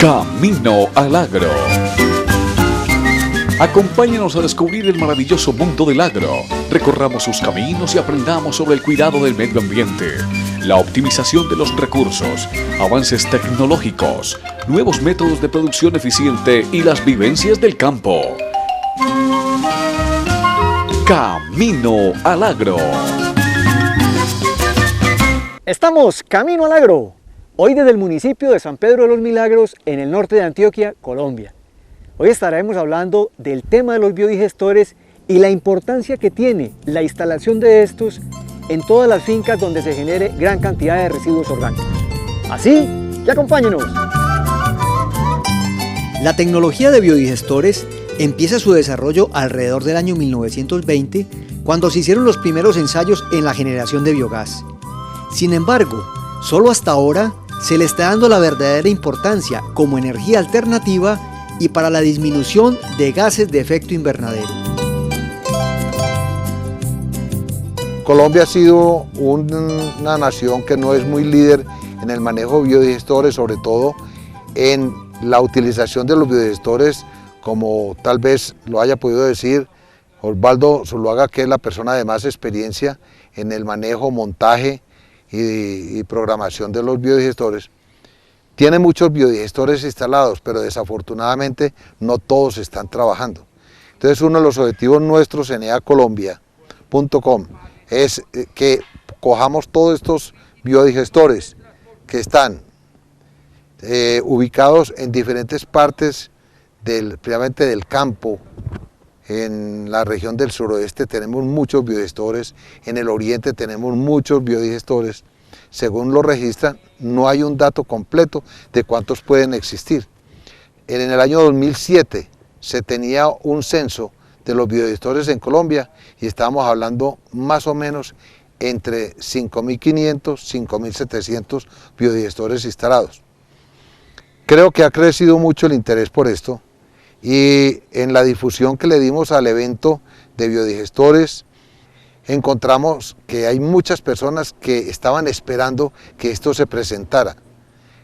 Camino al Agro. Acompáñanos a descubrir el maravilloso mundo del agro. Recorramos sus caminos y aprendamos sobre el cuidado del medio ambiente, la optimización de los recursos, avances tecnológicos, nuevos métodos de producción eficiente y las vivencias del campo. Camino al Agro. Estamos camino al agro, hoy desde el municipio de San Pedro de los Milagros, en el norte de Antioquia, Colombia. Hoy estaremos hablando del tema de los biodigestores y la importancia que tiene la instalación de estos en todas las fincas donde se genere gran cantidad de residuos orgánicos. Así que acompáñenos. La tecnología de biodigestores empieza su desarrollo alrededor del año 1920, cuando se hicieron los primeros ensayos en la generación de biogás. Sin embargo, solo hasta ahora se le está dando la verdadera importancia como energía alternativa y para la disminución de gases de efecto invernadero. Colombia ha sido una nación que no es muy líder en el manejo de biodigestores, sobre todo en la utilización de los biodigestores, como tal vez lo haya podido decir Osvaldo Zuluaga, que es la persona de más experiencia en el manejo, montaje y programación de los biodigestores. Tiene muchos biodigestores instalados, pero desafortunadamente no todos están trabajando. Entonces uno de los objetivos nuestros en eacolombia.com es que cojamos todos estos biodigestores que están ubicados en diferentes partes primeramente del campo. En la región del suroeste tenemos muchos biodigestores, en el oriente tenemos muchos biodigestores. Según lo registran, no hay un dato completo de cuántos pueden existir. En el año 2007 se tenía un censo de los biodigestores en Colombia y estábamos hablando más o menos entre 5.500, 5.700 biodigestores instalados. Creo que ha crecido mucho el interés por esto. Y en la difusión que le dimos al evento de biodigestores, encontramos que hay muchas personas que estaban esperando que esto se presentara,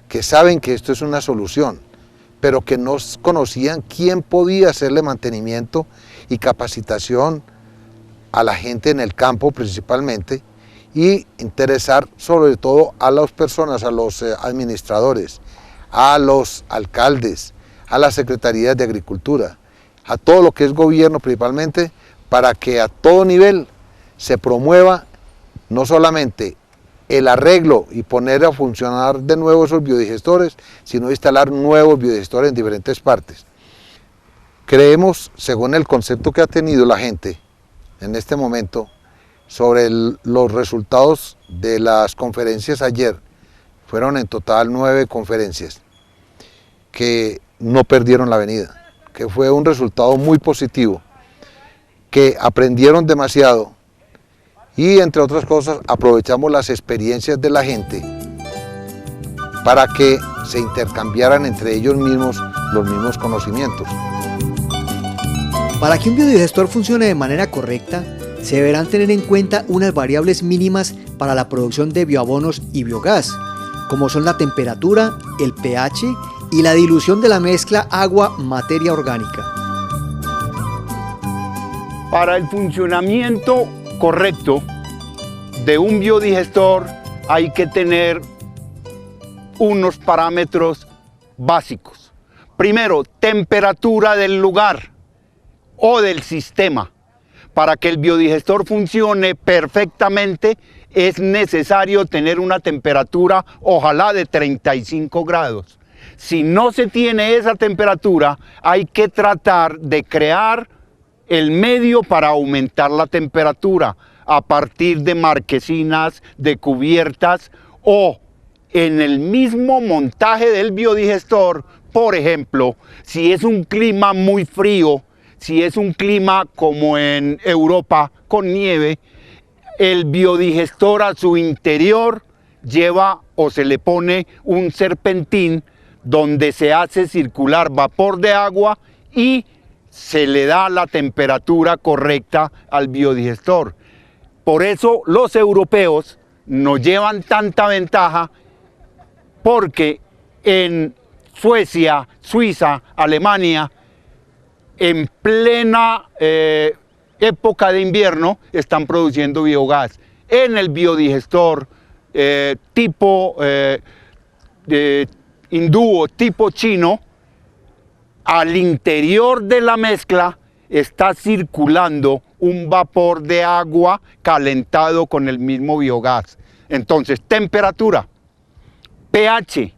que saben que esto es una solución, pero que no conocían quién podía hacerle mantenimiento y capacitación a la gente en el campo principalmente, y interesar sobre todo a las personas, a los administradores, a los alcaldes, a las secretarías de agricultura, a todo lo que es gobierno principalmente, para que a todo nivel se promueva no solamente el arreglo y poner a funcionar de nuevo esos biodigestores, sino instalar nuevos biodigestores en diferentes partes. Creemos, según el concepto que ha tenido la gente en este momento, sobre los resultados de las conferencias ayer, fueron en total 9 conferencias, que no perdieron la avenida, que fue un resultado muy positivo, que aprendieron demasiado y, entre otras cosas, aprovechamos las experiencias de la gente para que se intercambiaran entre ellos mismos los mismos conocimientos. Para que un biodigestor funcione de manera correcta, se deberán tener en cuenta unas variables mínimas para la producción de bioabonos y biogás, como son la temperatura, el pH y la dilución de la mezcla agua-materia orgánica. Para el funcionamiento correcto de un biodigestor hay que tener unos parámetros básicos. Primero, temperatura del lugar o del sistema. Para que el biodigestor funcione perfectamente es necesario tener una temperatura, ojalá de 35 grados. Si no se tiene esa temperatura, hay que tratar de crear el medio para aumentar la temperatura a partir de marquesinas, de cubiertas o en el mismo montaje del biodigestor. Por ejemplo, si es un clima muy frío, si es un clima como en Europa con nieve, el biodigestor a su interior lleva o se le pone un serpentín donde se hace circular vapor de agua y se le da la temperatura correcta al biodigestor. Por eso los europeos nos llevan tanta ventaja, porque en Suecia, Suiza, Alemania, en plena época de invierno están produciendo biogás en el biodigestor tipo hindú o tipo chino. Al interior de la mezcla está circulando un vapor de agua calentado con el mismo biogás. Entonces, temperatura, pH.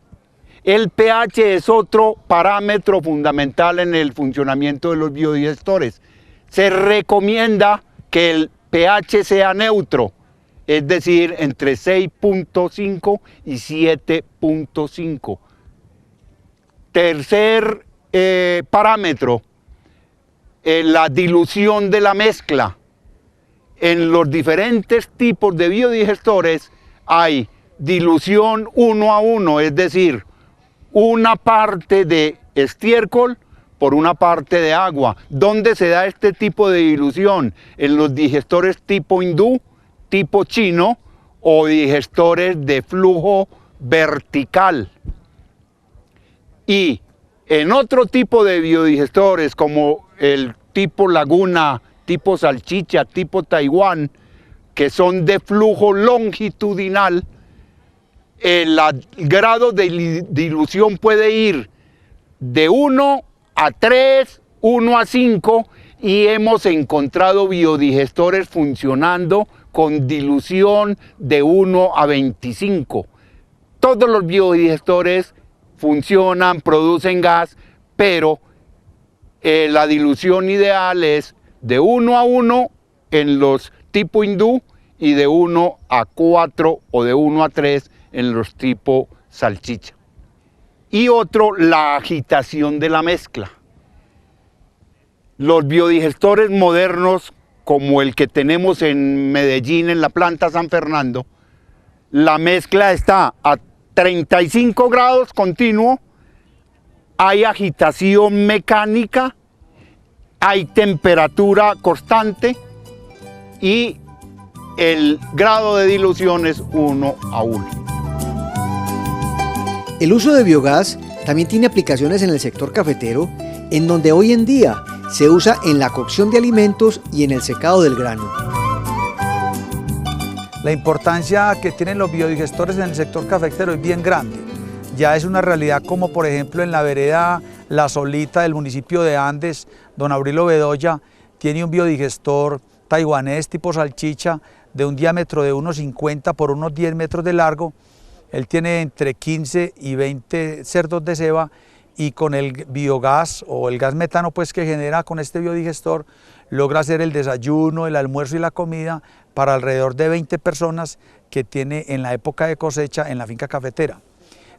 El pH es otro parámetro fundamental en el funcionamiento de los biodigestores. Se recomienda que el pH sea neutro, es decir, entre 6.5 y 7.5. Tercer parámetro, la dilución de la mezcla. En los diferentes tipos de biodigestores hay dilución 1 a 1, es decir, una parte de estiércol por una parte de agua. ¿Dónde se da este tipo de dilución? En los digestores tipo hindú, tipo chino o digestores de flujo vertical. Y en otro tipo de biodigestores como el tipo laguna, tipo salchicha, tipo Taiwán, que son de flujo longitudinal, el grado de dilución puede ir de 1 a 3, 1 a 5 y hemos encontrado biodigestores funcionando con dilución de 1 a 25. Todos los biodigestores funcionan, producen gas, pero la dilución ideal es de 1 a 1 en los tipo hindú y de 1 a 4 o de 1 a 3 en los tipo salchicha. Y otro, la agitación de la mezcla. Los biodigestores modernos, como el que tenemos en Medellín, en la planta San Fernando, la mezcla está a 35 grados continuo, hay agitación mecánica, hay temperatura constante y el grado de dilución es 1 a 1. El uso de biogás también tiene aplicaciones en el sector cafetero, en donde hoy en día se usa en la cocción de alimentos y en el secado del grano. La importancia que tienen los biodigestores en el sector cafetero es bien grande. Ya es una realidad como por ejemplo en la vereda La Solita del municipio de Andes, don Aurelio Bedoya tiene un biodigestor taiwanés tipo salchicha de un diámetro de unos 50 por unos 10 metros de largo. Él tiene entre 15 y 20 cerdos de ceba y con el biogás o el gas metano pues que genera con este biodigestor logra hacer el desayuno, el almuerzo y la comida para alrededor de 20 personas que tiene en la época de cosecha en la finca cafetera.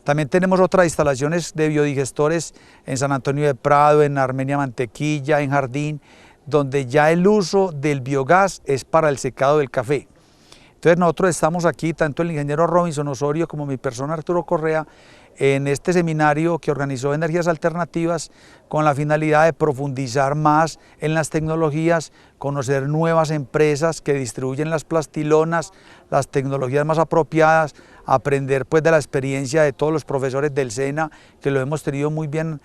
También tenemos otras instalaciones de biodigestores en San Antonio de Prado, en Armenia Mantequilla, en Jardín, donde ya el uso del biogás es para el secado del café. Entonces nosotros estamos aquí, tanto el ingeniero Robinson Osorio como mi persona Arturo Correa, en este seminario que organizó Energías Alternativas con la finalidad de profundizar más en las tecnologías, conocer nuevas empresas que distribuyen las plastilonas, las tecnologías más apropiadas, aprender pues de la experiencia de todos los profesores del SENA, que lo hemos tenido muy bien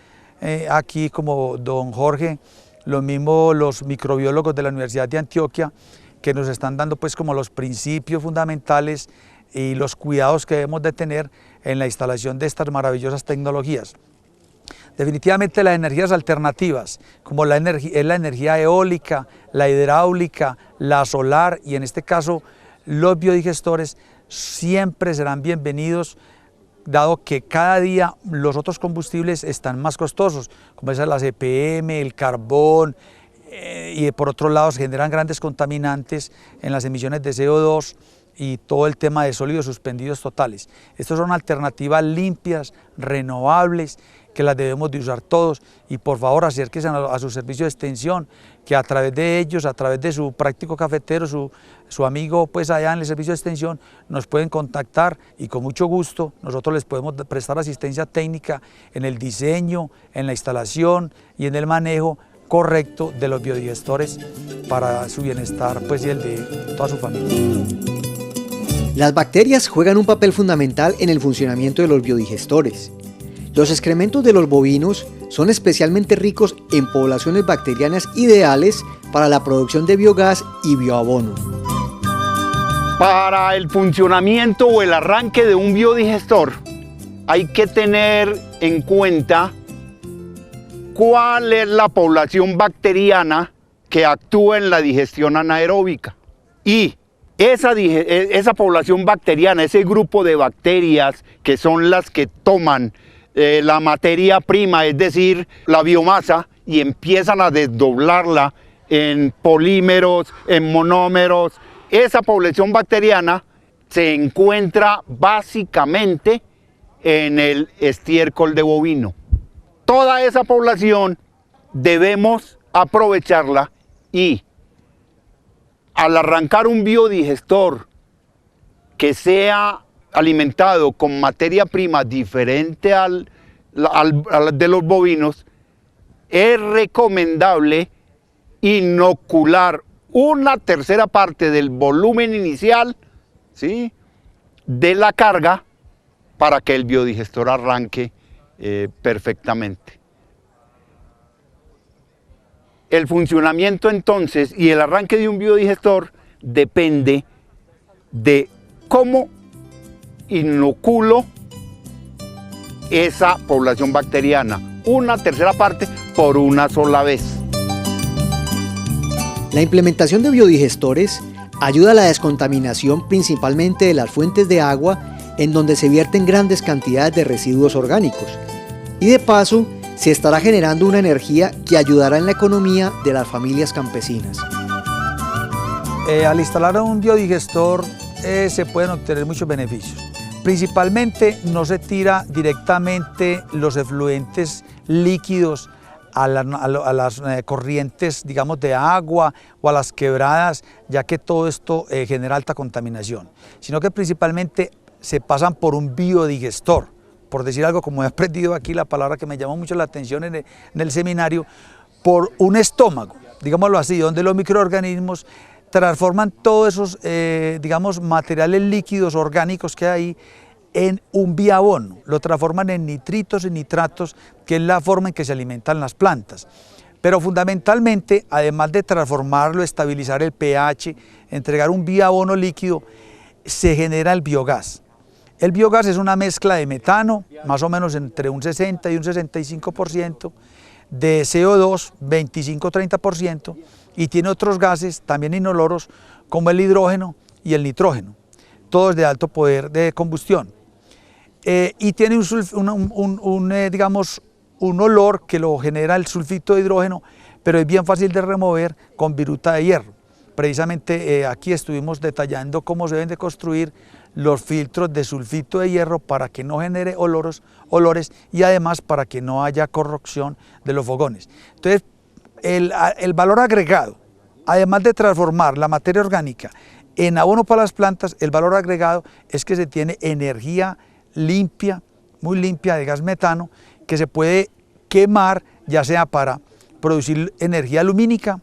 aquí como don Jorge, lo mismo los microbiólogos de la Universidad de Antioquia, que nos están dando pues como los principios fundamentales y los cuidados que debemos de tener en la instalación de estas maravillosas tecnologías. Definitivamente las energías alternativas, como es la energía eólica, la hidráulica, la solar y en este caso los biodigestores, siempre serán bienvenidos, dado que cada día los otros combustibles están más costosos, como es la CPM, el carbón, y por otro lado se generan grandes contaminantes en las emisiones de CO2 y todo el tema de sólidos suspendidos totales. Estas son alternativas limpias, renovables, que las debemos de usar todos y por favor acérquense a su servicio de extensión, que a través de ellos, a través de su práctico cafetero, su amigo pues allá en el servicio de extensión, nos pueden contactar y con mucho gusto nosotros les podemos prestar asistencia técnica en el diseño, en la instalación y en el manejo correcto de los biodigestores para su bienestar pues, y el de toda su familia. Las bacterias juegan un papel fundamental en el funcionamiento de los biodigestores. Los excrementos de los bovinos son especialmente ricos en poblaciones bacterianas ideales para la producción de biogás y bioabono. Para el funcionamiento o el arranque de un biodigestor hay que tener en cuenta cuál es la población bacteriana que actúa en la digestión anaeróbica. Y esa población bacteriana, ese grupo de bacterias que son las que toman la materia prima, es decir, la biomasa, y empiezan a desdoblarla en polímeros, en monómeros, esa población bacteriana se encuentra básicamente en el estiércol de bovino. Toda esa población debemos aprovecharla y al arrancar un biodigestor que sea alimentado con materia prima diferente al de los bovinos, es recomendable inocular una tercera parte del volumen inicial, ¿sí?, de la carga para que el biodigestor arranque perfectamente. El funcionamiento entonces y el arranque de un biodigestor depende de cómo inoculo esa población bacteriana, una tercera parte por una sola vez. La implementación de biodigestores ayuda a la descontaminación principalmente de las fuentes de agua en donde se vierten grandes cantidades de residuos orgánicos. Y de paso, se estará generando una energía que ayudará en la economía de las familias campesinas. Al instalar un biodigestor se pueden obtener muchos beneficios. Principalmente no se tira directamente los efluentes líquidos a las corrientes, digamos, de agua o a las quebradas, ya que todo esto genera alta contaminación, sino que principalmente se pasan por un biodigestor. Por decir algo, como he aprendido aquí la palabra que me llamó mucho la atención en el seminario, por un estómago, digámoslo así, donde los microorganismos transforman todos esos, digamos, materiales líquidos orgánicos que hay ahí en un bioabono, lo transforman en nitritos y nitratos, que es la forma en que se alimentan las plantas. Pero fundamentalmente, además de transformarlo, estabilizar el pH, entregar un bioabono líquido, se genera el biogás. El biogás es una mezcla de metano, más o menos entre un 60 y un 65%, de CO2, 25-30%, y tiene otros gases, también inoloros, como el hidrógeno y el nitrógeno, todos de alto poder de combustión. Y tiene digamos, un olor que lo genera el sulfito de hidrógeno, pero es bien fácil de remover con viruta de hierro. Precisamente aquí estuvimos detallando cómo se deben de construir los filtros de sulfito de hierro para que no genere olores y además para que no haya corrosión de los fogones. Entonces, el valor agregado, además de transformar la materia orgánica en abono para las plantas, el valor agregado es que se tiene energía limpia, muy limpia de gas metano, que se puede quemar, ya sea para producir energía lumínica,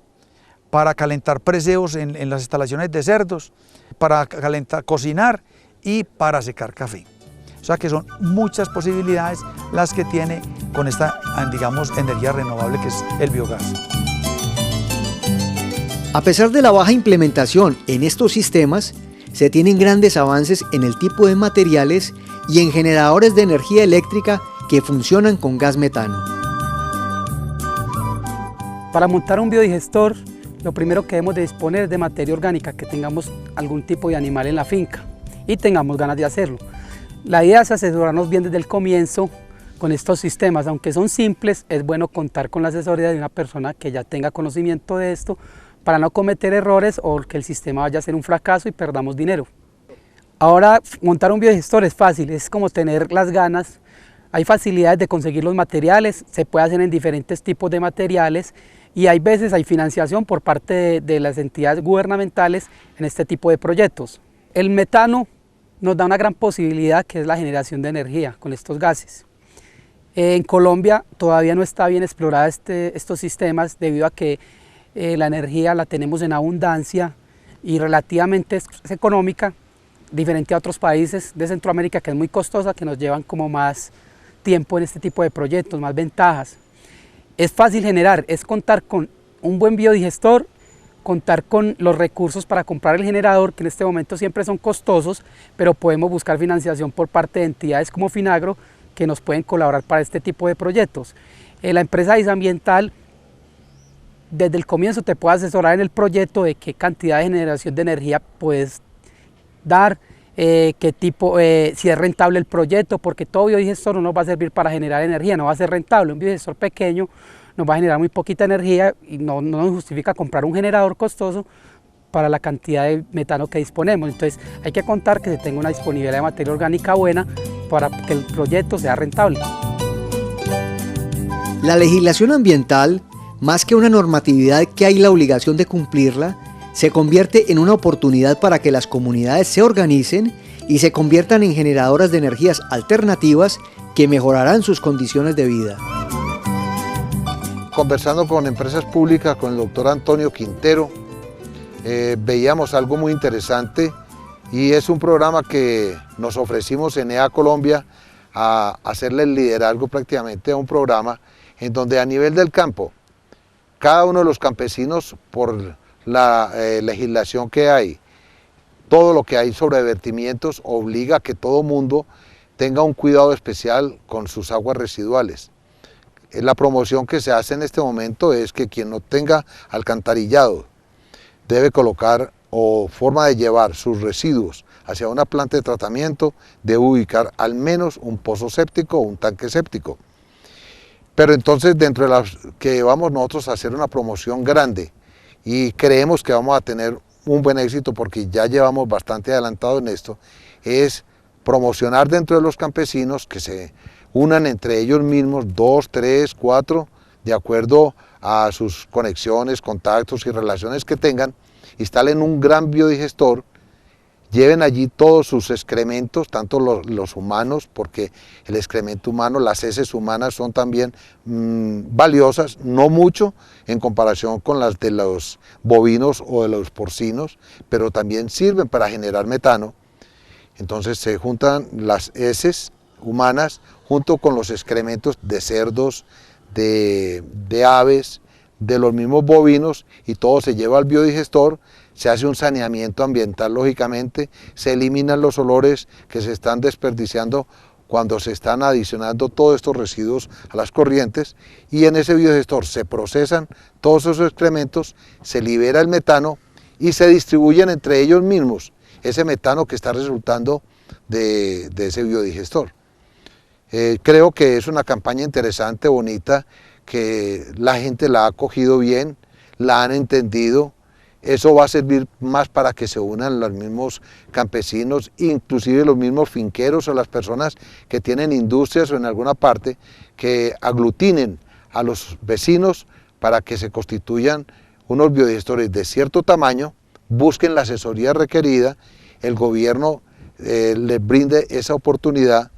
para calentar preseos en las instalaciones de cerdos, para cocinar y para secar café. O sea que son muchas posibilidades las que tiene con esta, digamos, energía renovable que es el biogás. A pesar de la baja implementación en estos sistemas, se tienen grandes avances en el tipo de materiales y en generadores de energía eléctrica que funcionan con gas metano. Para montar un biodigestor, lo primero que debemos de disponer es de materia orgánica, que tengamos algún tipo de animal en la finca y tengamos ganas de hacerlo. La idea es asesorarnos bien desde el comienzo con estos sistemas, aunque son simples, es bueno contar con la asesoría de una persona que ya tenga conocimiento de esto para no cometer errores o que el sistema vaya a ser un fracaso y perdamos dinero. Ahora, montar un biodigestor es fácil, es como tener las ganas. Hay facilidades de conseguir los materiales, se puede hacer en diferentes tipos de materiales y hay veces hay financiación por parte de las entidades gubernamentales en este tipo de proyectos. El metano nos da una gran posibilidad, que es la generación de energía con estos gases. En Colombia todavía no está bien explorada estos sistemas debido a que la energía la tenemos en abundancia y relativamente es económica, diferente a otros países de Centroamérica que es muy costosa, que nos llevan como más tiempo en este tipo de proyectos, más ventajas. Es fácil generar, es contar con un buen biodigestor, contar con los recursos para comprar el generador, que en este momento siempre son costosos, pero podemos buscar financiación por parte de entidades como Finagro que nos pueden colaborar para este tipo de proyectos. La empresa Disambiental desde el comienzo te puede asesorar en el proyecto de qué cantidad de generación de energía puedes dar, qué tipo, si es rentable el proyecto, porque todo biodigestor no nos va a servir para generar energía, no va a ser rentable. Un biodigestor pequeño nos va a generar muy poquita energía y no nos justifica comprar un generador costoso para la cantidad de metano que disponemos. Entonces hay que contar que se tenga una disponibilidad de materia orgánica buena para que el proyecto sea rentable. La legislación ambiental, más que una normatividad que hay la obligación de cumplirla, se convierte en una oportunidad para que las comunidades se organicen y se conviertan en generadoras de energías alternativas que mejorarán sus condiciones de vida. Conversando con empresas públicas, con el doctor Antonio Quintero, veíamos algo muy interesante y es un programa que nos ofrecimos en EA Colombia a hacerle el liderazgo prácticamente a un programa en donde a nivel del campo, cada uno de los campesinos, por la legislación que hay, todo lo que hay sobre vertimientos obliga a que todo mundo tenga un cuidado especial con sus aguas residuales. La promoción que se hace en este momento es que quien no tenga alcantarillado debe colocar o forma de llevar sus residuos hacia una planta de tratamiento, debe ubicar al menos un pozo séptico o un tanque séptico. Pero entonces dentro de las que vamos nosotros a hacer una promoción grande y creemos que vamos a tener un buen éxito porque ya llevamos bastante adelantado en esto, es promocionar dentro de los campesinos que se unan entre ellos mismos 2, 3, 4, de acuerdo a sus conexiones, contactos y relaciones que tengan, instalen un gran biodigestor, lleven allí todos sus excrementos, tanto los humanos, porque el excremento humano, las heces humanas son también valiosas, no mucho en comparación con las de los bovinos o de los porcinos, pero también sirven para generar metano. Entonces se juntan las heces humanas junto con los excrementos de cerdos, de aves, de los mismos bovinos, y todo se lleva al biodigestor, se hace un saneamiento ambiental lógicamente, se eliminan los olores que se están desperdiciando cuando se están adicionando todos estos residuos a las corrientes, y en ese biodigestor se procesan todos esos excrementos, se libera el metano y se distribuyen entre ellos mismos ese metano que está resultando de ese biodigestor. Creo que es una campaña interesante, bonita, que la gente la ha acogido bien, la han entendido. Eso va a servir más para que se unan los mismos campesinos, inclusive los mismos finqueros o las personas que tienen industrias o en alguna parte, que aglutinen a los vecinos para que se constituyan unos biodigestores de cierto tamaño, busquen la asesoría requerida, el gobierno les brinde esa oportunidad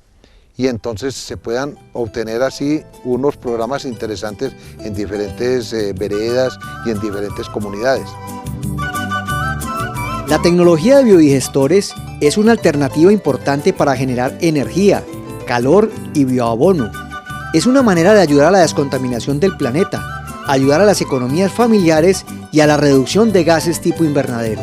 y entonces se puedan obtener así unos programas interesantes en diferentes veredas y en diferentes comunidades. La tecnología de biodigestores es una alternativa importante para generar energía, calor y bioabono. Es una manera de ayudar a la descontaminación del planeta, ayudar a las economías familiares y a la reducción de gases tipo invernadero.